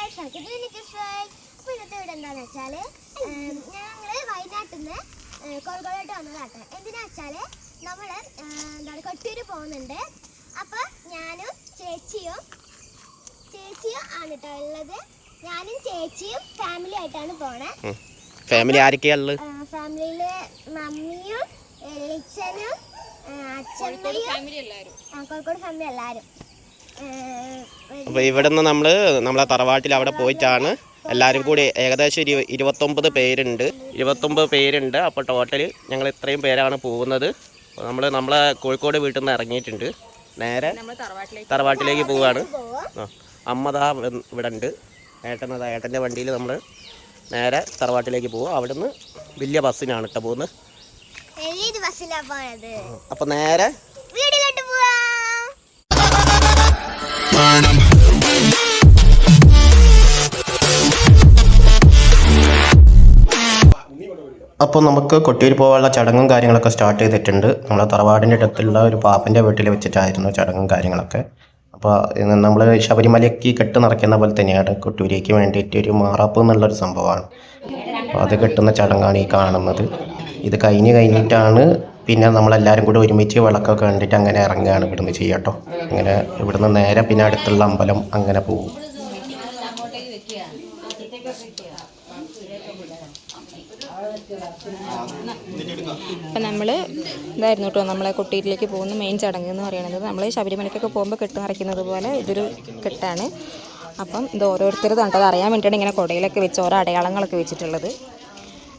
അപ്പോൾ ഇന്നത്തെ ഇവിടെ എന്താണെന്ന് വെച്ചാൽ ഞങ്ങൾ വയനാട്ടിൽ നിന്ന് കോഴിക്കോടോട്ട് വന്നതാട്ടെ. എന്തിനാ വെച്ചാൽ നമ്മൾ കൊട്ടിയൂർ പോകുന്നുണ്ട്. അപ്പോൾ ഞാനും ചേച്ചിയും ആണ് കേട്ടോ ഉള്ളത്. ഞാനും ചേച്ചിയും ഫാമിലി ആയിട്ടാണ് പോണേ. ഫാമിലി ആരൊക്കെയാണുള്ളത്? ഫാമിലിയിൽ മമ്മിയും എളിച്ചനും അച്ഛമ്മയും കോഴിക്കോട് ഫാമിലി എല്ലാവരും. അപ്പോൾ ഇവിടെ നിന്ന് നമ്മളെ തറവാട്ടിൽ അവിടെ പോയിട്ടാണ് എല്ലാവരും കൂടി ഏകദേശം 29 പേരുണ്ട്. അപ്പോൾ ടോട്ടൽ ഞങ്ങൾ ഇത്രയും പേരാണ് പോകുന്നത്. നമ്മളെ കോഴിക്കോട് വീട്ടിൽ നിന്ന് ഇറങ്ങിയിട്ടുണ്ട്. നേരെ തറവാട്ടിലേക്ക് പോവുകയാണ്. അമ്മതാ ഇവിടെ ഉണ്ട്. ഏട്ടൻ്റെ വണ്ടിയിൽ നമ്മൾ നേരെ തറവാട്ടിലേക്ക് പോകും. അവിടെ നിന്ന് വലിയ ബസ്സിനാണ് കേട്ടോ പോകുന്നത്. അപ്പോൾ നേരെ അപ്പോൾ നമുക്ക് കൊട്ടിയൂർ പോകാനുള്ള ചടങ്ങും കാര്യങ്ങളൊക്കെ സ്റ്റാർട്ട് ചെയ്തിട്ടുണ്ട്. നമ്മളെ തറവാടിൻ്റെ അടുത്തുള്ള ഒരു പാപ്പൻ്റെ വീട്ടിൽ വെച്ചിട്ടായിരുന്നു ചടങ്ങും കാര്യങ്ങളൊക്കെ. അപ്പോൾ നമ്മൾ ശബരിമലയ്ക്ക് കെട്ട് നിറയ്ക്കുന്ന പോലെ തന്നെയാണ് കൊട്ടിയൂരേക്ക് വേണ്ടിയിട്ട് ഒരു മാറാപ്പ് എന്നുള്ളൊരു സംഭവമാണ്. അപ്പോൾ അത് കെട്ടുന്ന ചടങ്ങാണ് ഈ കാണുന്നത്. ഇത് കഴിഞ്ഞിട്ടാണ് പിന്നെ നമ്മളെല്ലാവരും കൂടി ഒരുമിച്ച് വിളക്കൊക്കെ കണ്ടിട്ട് അങ്ങനെ ഇറങ്ങുകയാണ് ഇവിടുന്ന് ചെയ്യാട്ടോ. അങ്ങനെ ഇവിടുന്ന് നേരെ പിന്നെ അടുത്തുള്ള അമ്പലം അങ്ങനെ പോകും. അപ്പം നമ്മൾ ഇതായിരുന്നു കേട്ടോ നമ്മളെ കൊട്ടിയൂരിലേക്ക് പോകുന്ന മെയിൻ ചടങ്ങ് എന്ന് പറയുന്നത്. നമ്മൾ ശബരിമലയ്ക്കൊക്കെ പോകുമ്പോൾ കെട്ട് നിറയ്ക്കുന്നത് പോലെ ഇതൊരു കെട്ടാണ്. അപ്പം ഇത് ഓരോരുത്തർ കണ്ടത് അറിയാൻ വേണ്ടിയിട്ടാണ് ഇങ്ങനെ കുടയിലൊക്കെ വെച്ച് ഓരോ അടയാളങ്ങളൊക്കെ വെച്ചിട്ടുള്ളത്.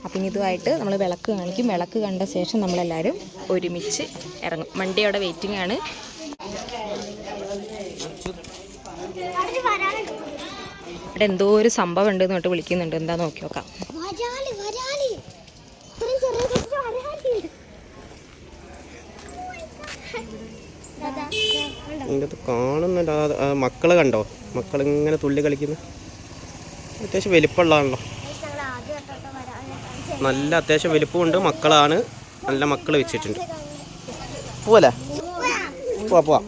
അപ്പം ഇനി ഇതുമായിട്ട് നമ്മൾ വിളക്ക് കാണിക്കും. വിളക്ക് കണ്ട ശേഷം നമ്മളെല്ലാവരും ഒരുമിച്ച് ഇറങ്ങും. വണ്ടി അവിടെ വെയിറ്റിംഗ് ആണ്. ഇവിടെ എന്തോ ഒരു സംഭവം ഉണ്ട് എന്നിട്ട് വിളിക്കുന്നുണ്ട്. എന്താ നോക്കി നോക്കാം. കാണുന്നുണ്ട്. മക്കള് കണ്ടോ? മക്കളിങ്ങനെ തുള്ളി കളിക്കുന്നു. അത്യാവശ്യം വലിപ്പമുള്ളതാണല്ലോ. നല്ല അത്യാവശ്യം വലിപ്പമുണ്ട്. മക്കളാണ്. നല്ല മക്കൾ വെച്ചിട്ടുണ്ട്. പോവല്ലേ? പോവാ.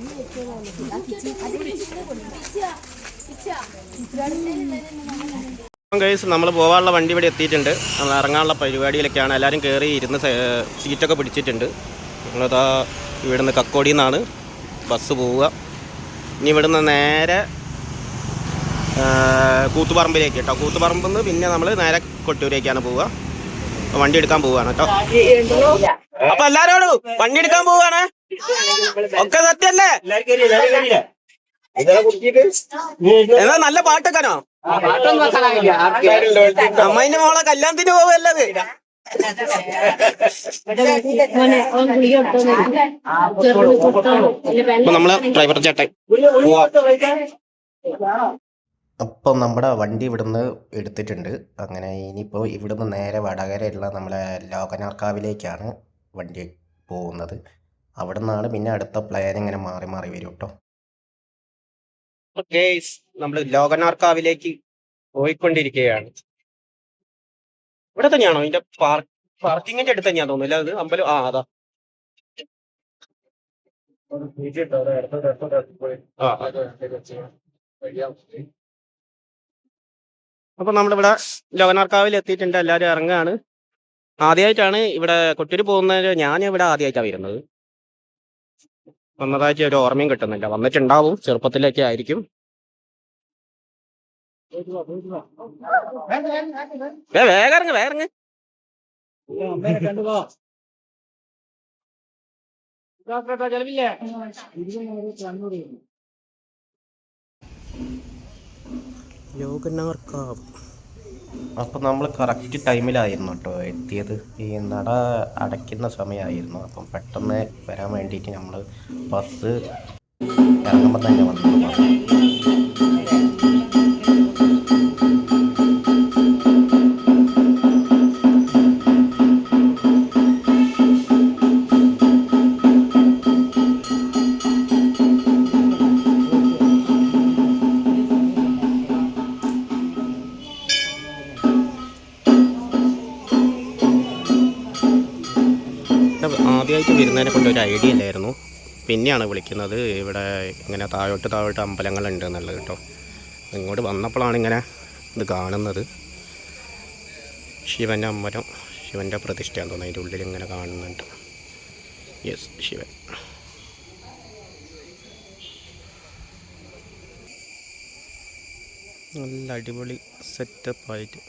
നമ്മൾ പോകാനുള്ള വണ്ടി ഇവിടെ എത്തിയിട്ടുണ്ട്. നമ്മൾ ഇറങ്ങാനുള്ള പരിപാടിയിലൊക്കെയാണ്. എല്ലാവരും കയറി ഇരുന്ന് സീറ്റൊക്കെ പിടിച്ചിട്ടുണ്ട്. നമ്മളതാ ഇവിടുന്ന് കക്കോടിയിൽ നിന്നാണ് ബസ് പോവുക. ഇനി ഇവിടുന്ന് നേരെ കൂത്തുപറമ്പിലേക്ക് കേട്ടോ. കൂത്തുപറമ്പിൽ നിന്ന് പിന്നെ നമ്മൾ നേരെ കൊട്ടിയൂരേക്കാണ് പോവുക. വണ്ടി എടുക്കാൻ പോവുകയാണ് കേട്ടോ. അപ്പൊ എല്ലാരോടും വണ്ടി എടുക്കാൻ പോവുകയാണ്. ഒക്കെ സത്യല്ലേ? എന്നാ നല്ല പാട്ടൊക്കെയാണോ? അമ്മേന്റെ മോളെ കല്യാണത്തിന് പോവല്ലത്. നമ്മള് ഡ്രൈവർ ചേട്ടൻ. അപ്പം നമ്മുടെ വണ്ടി ഇവിടുന്ന് എടുത്തിട്ടുണ്ട്. അങ്ങനെ ഇനിയിപ്പോൾ ഇവിടുന്ന് നേരെ വടകരയുള്ള നമ്മളെ ലോകനാർക്കാവിലേക്കാണ് വണ്ടി പോകുന്നത്. അവിടെ നിന്നാണ് പിന്നെ അടുത്ത പ്ലാൻ ഇങ്ങനെ മാറി വരും കേട്ടോ. നമ്മൾ ലോകനാർക്കാവിലേക്ക് പോയിക്കൊണ്ടിരിക്കുകയാണ്. ഇവിടെ തന്നെയാണോ ഇതിന്റെ പാർക്കിങ്ങിന്റെ അടുത്ത് തന്നെയാ തോന്നുന്നില്ല അത് അമ്പലം? അതാ. അപ്പൊ നമ്മളിവിടെ ലോകനാർക്കാവിൽ എത്തിയിട്ടുണ്ട്. എല്ലാവരും ഇറങ്ങുകയാണ്. ആദ്യമായിട്ടാണ് ഇവിടെ കൊട്ടിയൂർ പോകുന്നത്. ഞാൻ ഇവിടെ ആദ്യമായിട്ടാണ് വരുന്നത്. വന്നതായിട്ട് ഒരു ഓർമ്മയും കിട്ടുന്നില്ല. വന്നിട്ടുണ്ടാവും, ചെറുപ്പത്തിലൊക്കെ ആയിരിക്കും. വേഗം ഇറങ്ങ്. ലോകനാർക്കാവ്. അപ്പം നമ്മൾ കറക്റ്റ് ടൈമിലായിരുന്നു കേട്ടോ എത്തിയത്. ഈ നട അടയ്ക്കുന്ന സമയമായിരുന്നു. അപ്പം പെട്ടെന്ന് വരാൻ വേണ്ടിയിട്ട് നമ്മൾ ബസ് ഇറങ്ങുമ്പോൾ തന്നെ വന്നു. ആദ്യമായിട്ട് വരുന്നതിനെ കൊണ്ട് ഒരു ഐഡിയ ഇല്ലായിരുന്നു. പിന്നെയാണ് വിളിക്കുന്നത് ഇവിടെ ഇങ്ങനെ താഴോട്ട് അമ്പലങ്ങളുണ്ട് എന്നുള്ളത് കേട്ടോ. ഇങ്ങോട്ട് വന്നപ്പോഴാണ് ഇങ്ങനെ ഇത് കാണുന്നത്. ശിവൻ്റെ അമ്പലം, ശിവൻ്റെ പ്രതിഷ്ഠയാന്ന് തോന്നുന്നു. അതിൻ്റെ ഉള്ളിൽ ഇങ്ങനെ കാണുന്നുണ്ട്. യെസ്, ശിവൻ. നല്ല അടിപൊളി സെറ്റപ്പായിട്ട്.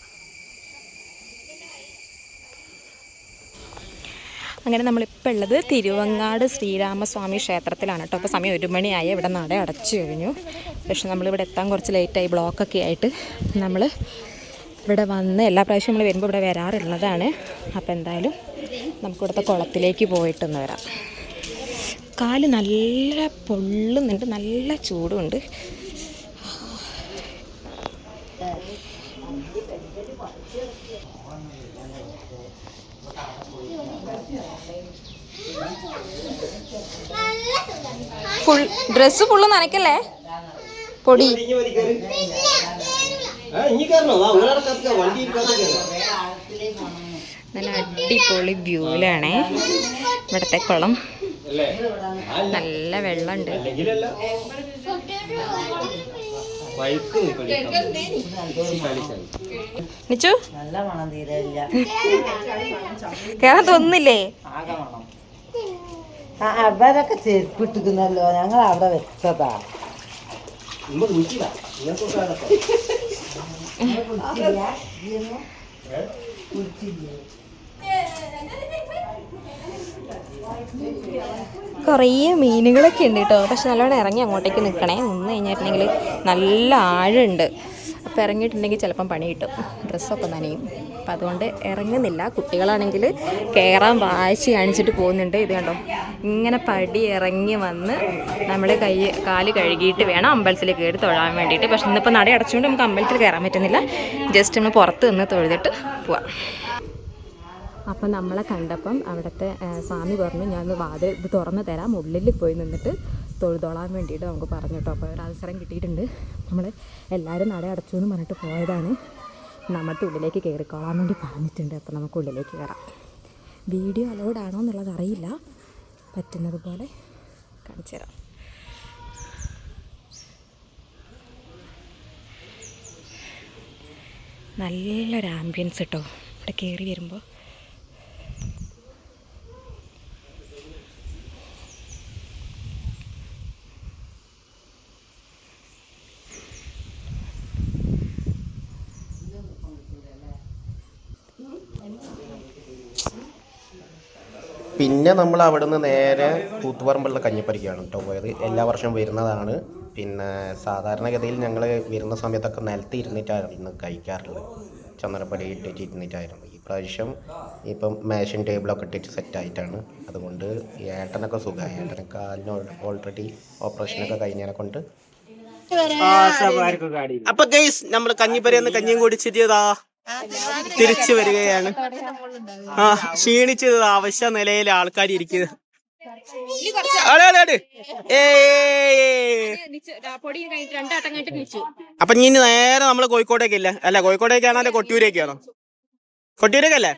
അങ്ങനെ നമ്മളിപ്പോൾ ഉള്ളത് തിരുവങ്ങാട് ശ്രീരാമസ്വാമി ക്ഷേത്രത്തിലാണ് കേട്ടോ. അപ്പോൾ സമയം 1 മണിയായി. ഇവിടെ നട അടച്ചു കഴിഞ്ഞു. പക്ഷെ നമ്മളിവിടെ എത്താൻ കുറച്ച് ലേറ്റായി, ബ്ലോക്കൊക്കെ ആയിട്ട്. നമ്മൾ ഇവിടെ വന്ന് എല്ലാ പ്രാവശ്യവും നമ്മൾ വരുമ്പോൾ ഇവിടെ വരാറുള്ളതാണ്. അപ്പോൾ എന്തായാലും നമുക്കിവിടുത്തെ കുളത്തിലേക്ക് പോയിട്ടൊന്ന് വരാം. കാല് നല്ല പൊള്ളുന്നുണ്ട്, നല്ല ചൂടുമുണ്ട്. ഡ്രസ്സ് ഫുള്ള് നനയ്ക്കല്ലേ, പൊടി. നല്ല അടിപൊളി വ്യൂവിലാണേ ഇവിടുത്തെ കുളം. നല്ല വെള്ളമുണ്ട്. നിച്ചു കേറാൻ തോന്നുന്നില്ലേ? അവരൊക്കെ ചെരുപ്പിട്ടിരിക്കുന്നല്ലോ, ഞങ്ങൾ അവിടെ വെച്ചതാ. കുറേ മീനുകളൊക്കെ ഉണ്ട് കേട്ടോ. പക്ഷെ നല്ലോണം ഇറങ്ങി അങ്ങോട്ടേക്ക് നിൽക്കണേ. നിന്ന് കഴിഞ്ഞിട്ടുണ്ടെങ്കിൽ നല്ല ആഴമുണ്ട്. അപ്പോൾ ഇറങ്ങിയിട്ടുണ്ടെങ്കിൽ ചിലപ്പം പണി കിട്ടും, ഡ്രസ്സൊക്കെ നനയും. അപ്പം അതുകൊണ്ട് ഇറങ്ങുന്നില്ല. കുട്ടികളാണെങ്കിൽ കയറാൻ വാശി കാണിച്ചിട്ട് പോകുന്നുണ്ട്. ഇത് കണ്ടോ, ഇങ്ങനെ പടി ഇറങ്ങി വന്ന് നമ്മൾ കാല് കഴുകിയിട്ട് വേണം അമ്പലത്തിൽ കയറി തൊഴാൻ വേണ്ടിയിട്ട്. പക്ഷെ ഇന്നിപ്പോൾ നട അടച്ചുകൊണ്ട് നമുക്ക് അമ്പലത്തിൽ കയറാൻ പറ്റുന്നില്ല. ജസ്റ്റ് നമ്മൾ പുറത്ത് നിന്ന് തൊഴുതിട്ട് പോവാം. അപ്പം നമ്മളെ കണ്ടപ്പം അവിടുത്തെ സ്വാമി പറഞ്ഞു, ഞാൻ വാതിൽ ഇത് തുറന്ന് തരാം, ഉള്ളിൽ പോയി നിന്നിട്ട് തൊഴുതോളാൻ വേണ്ടിയിട്ട് നമുക്ക് പറഞ്ഞു കേട്ടോ. അപ്പോൾ ഒരു അവസരം കിട്ടിയിട്ടുണ്ട്. നമ്മൾ എല്ലാവരും നട അടച്ചു എന്ന് പറഞ്ഞിട്ട് പോയതാണ്. നമ്മുടെ ഉള്ളിലേക്ക് കയറിക്കോളാൻ വേണ്ടി പറഞ്ഞിട്ടുണ്ട്. അപ്പോൾ നമുക്ക് ഉള്ളിലേക്ക് കയറാം. വീഡിയോ അലൗഡ് ആണോ എന്നുള്ളത് അറിയില്ല, പറ്റുന്നത് പോലെ കാണിച്ചു തരാം. നല്ലൊരു ആംബിയൻസ് കേട്ടോ ഇവിടെ കയറി വരുമ്പോൾ. പിന്നെ നമ്മൾ അവിടുന്ന് നേരെ കൂത്തുപറമ്പുള്ള കഞ്ഞിപ്പരിക്കാണ് കേട്ടോ പോയത്. എല്ലാ വർഷവും വരുന്നതാണ്. പിന്നെ സാധാരണഗതിയിൽ ഞങ്ങൾ വരുന്ന സമയത്തൊക്കെ നിലത്ത് ഇരുന്നിട്ടായിരുന്നു കഴിക്കാറുള്ളത്. ചന്ദനപ്പടി ഇട്ടിട്ട് ഇരുന്നിട്ടായിരുന്നു. ഈ പ്രാവശ്യം ഇപ്പം മേശയും ടേബിളൊക്കെ ഇട്ടിട്ട് സെറ്റായിട്ടാണ്. അതുകൊണ്ട് ഏട്ടനൊക്കെ സുഖമായി. ഏട്ടന് കാലിന് ഓൾറെഡി ഓപ്പറേഷനൊക്കെ കഴിഞ്ഞതിനെ കൊണ്ട്. അപ്പൊ ഗൈസ് നമ്മൾ കഞ്ഞിപ്പരന്ന് കഞ്ഞിയും കുടിച്ചിട്ടതാ തിരിച്ചു വരികയാണ്. ക്ഷീണിച്ചത് അവശ്യ നിലയിൽ ആൾക്കാർ ഇരിക്കുന്നത്. അപ്പൊ ഇനി നേരെ നമ്മള് കോഴിക്കോട്ടേക്കില്ല, അല്ല കോഴിക്കോട്ടേക്കാണോ അല്ലെ കൊട്ടിയൂരേക്കാണോ? കൊട്ടിയൂരേക്കല്ലേ?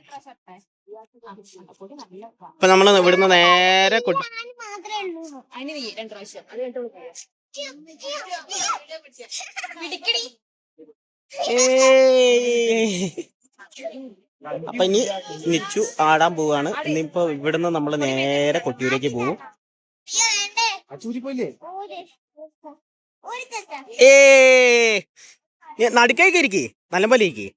അപ്പൊ നമ്മള് ഇവിടുന്ന് നേരെ അപ്പൊ ഇനി നിച്ചു ആടാൻ പോവാണ്. ഇനിയിപ്പോ ഇവിടുന്ന് നമ്മള് നേരെ കൊട്ടിയൂരേക്ക് പോകും. നടുക്കേക്ക് ഇരിക്കേ, നല്ലപോലെ ഇരിക്കേ.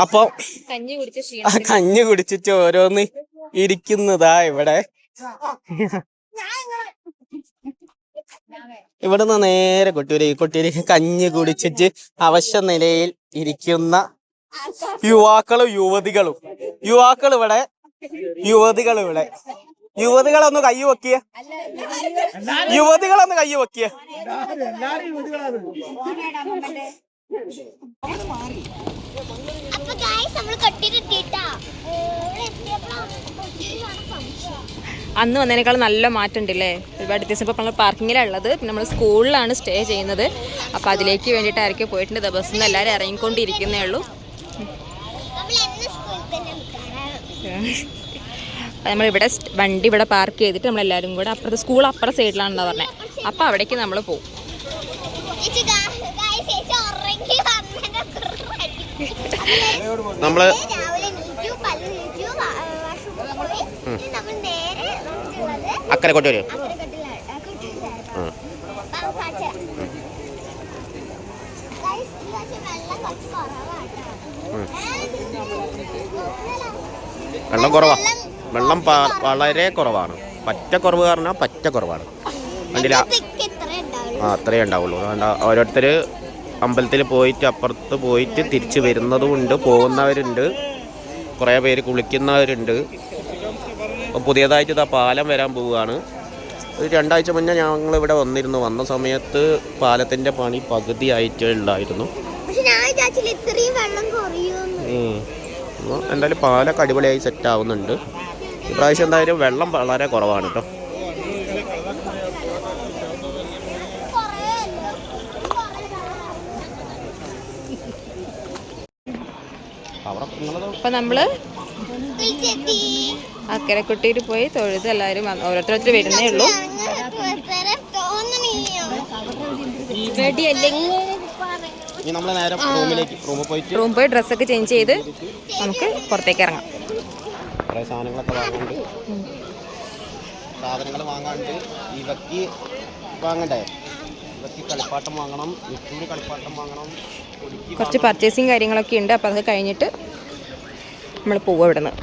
അപ്പൊ കഞ്ഞി കുടിച്ചിട്ട് ഓരോന്ന് ഇരിക്കുന്നതാ ഇവിടെ. ഇവിടുന്ന് നേരെ കൊട്ടിയൂര് കഞ്ഞി കുടിച്ചിട്ട് അവശ്യ നിലയിൽ ഇരിക്കുന്ന യുവാക്കളും ഇവിടെ യുവതികളൊന്ന് കൈ വെക്കിയ അന്ന് വന്നതിനേക്കാൾ നല്ല മാറ്റം ഉണ്ടല്ലേ. ഒരുപാട് വ്യത്യാസം. ഇപ്പോൾ നമ്മൾ പാർക്കിങ്ങിലാണ് ഉള്ളത്. പിന്നെ നമ്മൾ സ്കൂളിലാണ് സ്റ്റേ ചെയ്യുന്നത്. അപ്പോൾ അതിലേക്ക് വേണ്ടിയിട്ടായിരിക്കും പോയിട്ടുണ്ട്. ബസ്സിൽ നിന്ന് എല്ലാവരും ഇറങ്ങിക്കൊണ്ടിരിക്കുന്നേ ഉള്ളൂ. നമ്മളിവിടെ വണ്ടി ഇവിടെ പാർക്ക് ചെയ്തിട്ട് നമ്മളെല്ലാവരും കൂടെ അപ്പുറത്തെ സ്കൂൾ അപ്പുറത്തെ സൈഡിലാണെന്നാ പറഞ്ഞത്. അപ്പോൾ അവിടേക്ക് നമ്മൾ പോകും. നമ്മൾ അക്കരെ കൊട്ടൂര് വെള്ളം കുറവാ. വെള്ളം വളരെ കുറവാണ്. പറ്റ കുറവ് കാരണം പറ്റ കുറവാണ്. കണ്ടില്ല, അത്രയേ ഉണ്ടാവുള്ളൂ. ഓരോരുത്തർ അമ്പലത്തിൽ പോയിട്ട് അപ്പുറത്ത് പോയിട്ട് തിരിച്ച് വരുന്നതുമുണ്ട്, പോകുന്നവരുണ്ട്, കുറേ പേര് കുളിക്കുന്നവരുണ്ട്. അപ്പോൾ പുതിയതായിട്ട് ഇതാ പാലം വരാൻ പോവുകയാണ്. ഒരു 2 ആഴ്ച മുന്നേ ഞങ്ങളിവിടെ വന്നിരുന്നു. വന്ന സമയത്ത് പാലത്തിൻ്റെ പണി പകുതി ആയിട്ടേ ഉള്ളായിരുന്നു. എന്തായാലും പാലൊക്കെ അടിപൊളിയായി സെറ്റ് ആവുന്നുണ്ട്. ഇപ്രാവശ്യം എന്തായാലും വെള്ളം വളരെ കുറവാണ് കേട്ടോ. അപ്പം നമ്മൾ അക്കരക്കുട്ടിയിൽ പോയി തൊഴുത് എല്ലാവരും ഓരോരുത്തർ വരുന്നേ ഉള്ളൂ. റൂമിൽ പോയി ഡ്രസ്സൊക്കെ ചേഞ്ച് ചെയ്ത് നമുക്ക് പുറത്തേക്ക് ഇറങ്ങാം. കുറേ സാധനങ്ങളൊക്കെ വാങ്ങാണ്ട്, സാധനങ്ങൾ വാങ്ങാണ്ട് ഇവയ്ക്ക് വാങ്ങണ്ടേ, ഇവയ്ക്ക് കളിപ്പാട്ടം വാങ്ങണം, വിട്ടൂര് കളിപ്പാട്ടം വാങ്ങണം, കുറച്ച് പർച്ചേസിങ് കാര്യങ്ങളൊക്കെ ഉണ്ട്. അപ്പോൾ അതൊക്കെ കഴിഞ്ഞിട്ട് നമ്മൾ പോവുക ഇവിടെ നിന്ന്.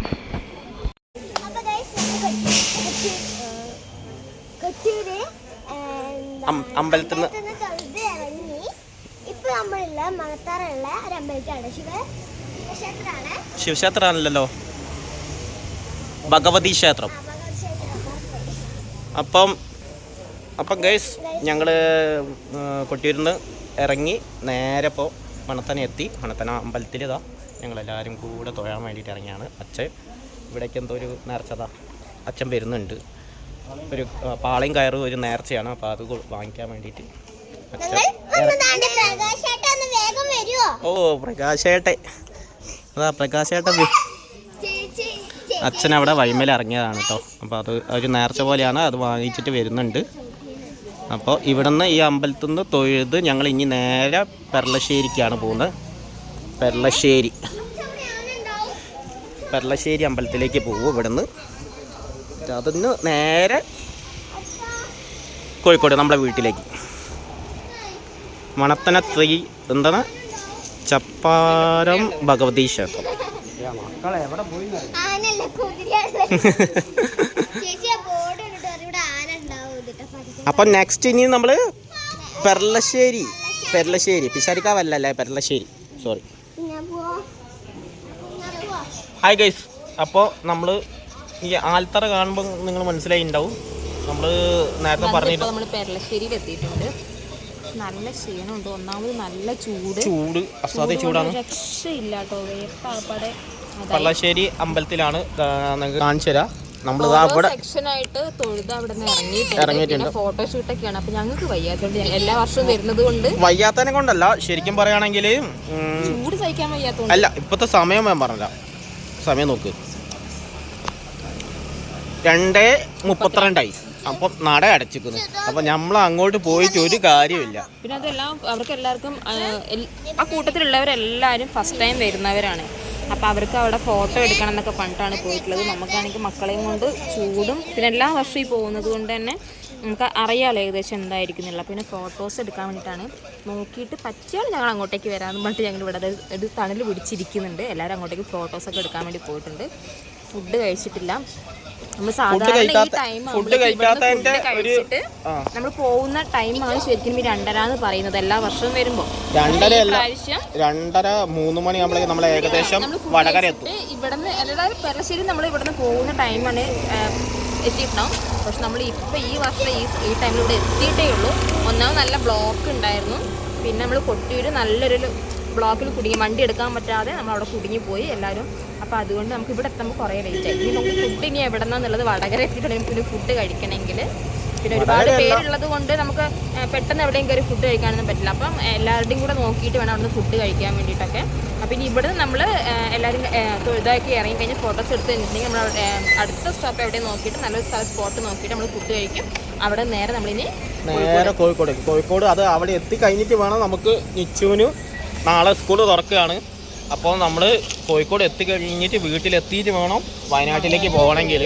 അമ്പലത്തിൽ നിന്ന് ശിവക്ഷേത്രമാണല്ലോ, ഭഗവതി ക്ഷേത്രം. അപ്പം ഗൈസ് ഞങ്ങൾ കൊട്ടിയൂരിൽ നിന്ന് ഇറങ്ങി നേരെ ഇപ്പോൾ മണത്തന എത്തി. മണത്തന അമ്പലത്തിൽ ഇതാ ഞങ്ങളെല്ലാവരും കൂടെ തൊഴാൻ വേണ്ടിയിട്ട് ഇറങ്ങിയാണ്. അച്ഛൻ ഇവിടേക്ക് എന്തോ ഒരു നേർച്ചതാ അച്ഛൻ വരുന്നുണ്ട്. ഒരു പാളയും കയറും ഒരു നേർച്ചയാണ്. അപ്പോൾ അത് വാങ്ങിക്കാൻ വേണ്ടിയിട്ട് ഓ പ്രകാശേട്ടെ, അതാ പ്രകാശേട്ടൻ അച്ഛൻ അവിടെ വഴിമേൽ ഇറങ്ങിയതാണ് കേട്ടോ. അപ്പോൾ അത് ഒരു നേർച്ച പോലെയാണ്, അത് വാങ്ങിച്ചിട്ട് വരുന്നുണ്ട്. അപ്പോൾ ഇവിടെ നിന്ന് ഈ അമ്പലത്തിൽ നിന്ന് തൊഴുത് ഞങ്ങൾ ഇനി നേരെ പെർളശ്ശേരിക്കാണ് പോകുന്നത്. പെർളശ്ശേരി അമ്പലത്തിലേക്ക് പോകും ഇവിടെ നിന്ന്. അതിന് നേരെ കോഴിക്കോട് നമ്മളെ വീട്ടിലേക്ക്. മണത്തന എന്താണ് ചപ്പാരം ഭഗവതി ക്ഷേത്രം. അപ്പം നെക്സ്റ്റ് ഇനി നമ്മൾ പെർളശ്ശേരി പിശാരിക്കാവല്ലേ, പെർളശ്ശേരി, സോറി. ഹായ് ഗൈസ്, അപ്പോൾ നമ്മൾ ഈ ആൽത്തറ കാണുമ്പോൾ നിങ്ങൾ മനസ്സിലായിട്ടുണ്ടാവും. നമ്മൾ നേരത്തെ പറഞ്ഞിട്ട് നമ്മൾ പെർളശ്ശേരിയിൽ എത്തിയിട്ടുണ്ട്. നല്ല ക്ഷീണമുണ്ട്. ഒന്നാമത് നല്ല ചൂട് അസാധ്യ ചൂടാണ്, രക്ഷയില്ല കേട്ടോ. വേപ്പാടെ പെർളശ്ശേരി അമ്പലത്തിലാണ് കാണിച്ചു തരാം. നമ്മൾ സെക്ഷനായിട്ട് തൊഴുത് അവിടെ നിന്ന് ഇറങ്ങിയിട്ടുണ്ട്. ഫോട്ടോഷൂട്ടൊക്കെയാണ്. അപ്പൊ ഞങ്ങൾക്ക് വയ്യാത്തോണ്ട് എല്ലാ വർഷവും വരുന്നത് കൊണ്ട്, വയ്യാത്തതിനെ കൊണ്ടല്ല, ശരിക്കും പറയുകയാണെങ്കിൽ ചൂട് സഹിക്കാൻ വയ്യാത്തോണ്ട് അല്ല. ഇപ്പോഴത്തെ സമയം ഞാൻ പറഞ്ഞില്ല, സമയം നോക്ക്, 2:32 അപ്പം നട അടച്ചിരിക്കുന്നു. അപ്പം നമ്മൾ അങ്ങോട്ട് പോയിട്ട് ഒരു കാര്യമില്ല. പിന്നെ അതെല്ലാം അവർക്ക് എല്ലാവർക്കും ആ കൂട്ടത്തിലുള്ളവരെല്ലാവരും ഫസ്റ്റ് ടൈം വരുന്നവരാണ്. അപ്പോൾ അവർക്ക് അവിടെ ഫോട്ടോ എടുക്കണം എന്നൊക്കെ പറഞ്ഞിട്ടാണ് പോയിട്ടുള്ളത്. നമുക്കാണെങ്കിൽ മക്കളെയും കൊണ്ട് ചൂടും പിന്നെ എല്ലാ വർഷവും ഈ പോകുന്നത് കൊണ്ട് തന്നെ നമുക്ക് അറിയാമല്ലോ ഏകദേശം എന്തായിരിക്കുന്നില്ല. പിന്നെ ഫോട്ടോസ് എടുക്കാൻ വേണ്ടിയിട്ടാണ് നോക്കിയിട്ട് പറ്റിയാൽ ഞങ്ങൾ അങ്ങോട്ടേക്ക് വരാമെന്ന് പറഞ്ഞിട്ട് ഞങ്ങൾ ഇവിടെ ഒരു തണൽ പിടിച്ചിരിക്കുന്നുണ്ട്. എല്ലാവരും അങ്ങോട്ടേക്ക് ഫോട്ടോസൊക്കെ എടുക്കാൻ വേണ്ടി പോയിട്ടുണ്ട്. ഫുഡ് കഴിച്ചിട്ടില്ല. നമ്മൾ സാധാരണ ഈ ടൈം കഴിച്ചിട്ട് നമ്മൾ പോകുന്ന ടൈമാണ് ശരിക്കും 2:30 എന്ന് പറയുന്നത് എല്ലാ വർഷവും വരുമ്പോൾ. 2:30-3 മണിയാകുമ്പോഴേക്കും നമ്മൾ ഏകദേശം വടകര എത്തും. ഇവിടുന്ന് അതായത് പെർളശ്ശേരി നമ്മൾ ഇവിടുന്ന് പോകുന്ന ടൈമാണ് എത്തിയിട്ടുണ്ടാവും. പക്ഷെ നമ്മൾ ഇപ്പോൾ ഈ വർഷം ഈ ടൈമിൽ ഇവിടെ എത്തിയിട്ടേ ഉള്ളൂ. ഒന്നാമത് നല്ല ബ്ലോക്ക് ഉണ്ടായിരുന്നു. പിന്നെ നമ്മൾ കൊട്ടിയൂർ നല്ലൊരു ബ്ലോക്കിൽ കുടുങ്ങി, വണ്ടി എടുക്കാൻ പറ്റാതെ നമ്മൾ അവിടെ കുടുങ്ങിപ്പോയി എല്ലാവരും. അപ്പോൾ അതുകൊണ്ട് നമുക്ക് ഇവിടെ എത്തുമ്പോൾ കുറേ ലേറ്റായി. ഇനി നമുക്ക് ഫുഡ് ഇനി എവിടെ നിന്നാന്നുള്ളത് വടകര എത്തിയിട്ടുണ്ടെങ്കിൽ പിന്നെ ഫുഡ് കഴിക്കണമെങ്കിൽ പിന്നെ ഒരുപാട് പേരുള്ളത് കൊണ്ട് നമുക്ക് പെട്ടെന്ന് എവിടെയും കയറി ഫുഡ് കഴിക്കാനൊന്നും പറ്റില്ല. അപ്പം എല്ലാവരുടെയും കൂടെ നോക്കിയിട്ട് വേണം അവിടുന്ന് ഫുഡ് കഴിക്കാൻ വേണ്ടിയിട്ടൊക്കെ. അപ്പം ഇനി ഇവിടെ നമ്മൾ എല്ലാവരും ഇതാക്കി ഇറങ്ങി കഴിഞ്ഞ് ഫോട്ടോസ് എടുത്ത് കഴിഞ്ഞിട്ടുണ്ടെങ്കിൽ നമ്മൾ അടുത്ത സ്റ്റോപ്പ് എവിടെയും നോക്കിയിട്ട് നല്ലൊരു സ്പോട്ട് നോക്കിയിട്ട് നമ്മൾ ഫുഡ് കഴിക്കും. അവിടെ നേരെ നമ്മളിനി നേരെ കോഴിക്കോട് അത് അവിടെ എത്തിക്കഴിഞ്ഞിട്ട് വേണം നമുക്ക് നിച്ചുവിന് നാളെ സ്കൂൾ തുറക്കുകയാണ്. അപ്പോൾ നമ്മൾ കോഴിക്കോട് എത്തിക്കഴിഞ്ഞിട്ട് വീട്ടിലെത്തിയിട്ട് വേണം വയനാട്ടിലേക്ക് പോകണമെങ്കിൽ.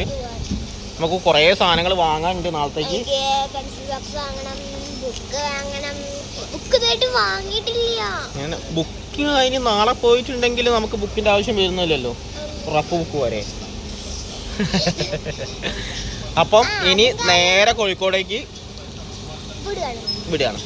നമുക്ക് കുറേ സാധനങ്ങൾ വാങ്ങാനുണ്ട് നാളത്തേക്ക്. ബുക്ക് അതിന് നാളെ പോയിട്ടുണ്ടെങ്കിൽ നമുക്ക് ബുക്കിൻ്റെ ആവശ്യം വരുന്നില്ലല്ലോ, റഫ് ബുക്ക് വരെ. അപ്പം ഇനി നേരെ കോഴിക്കോടേക്ക് വിടുകയാണ്.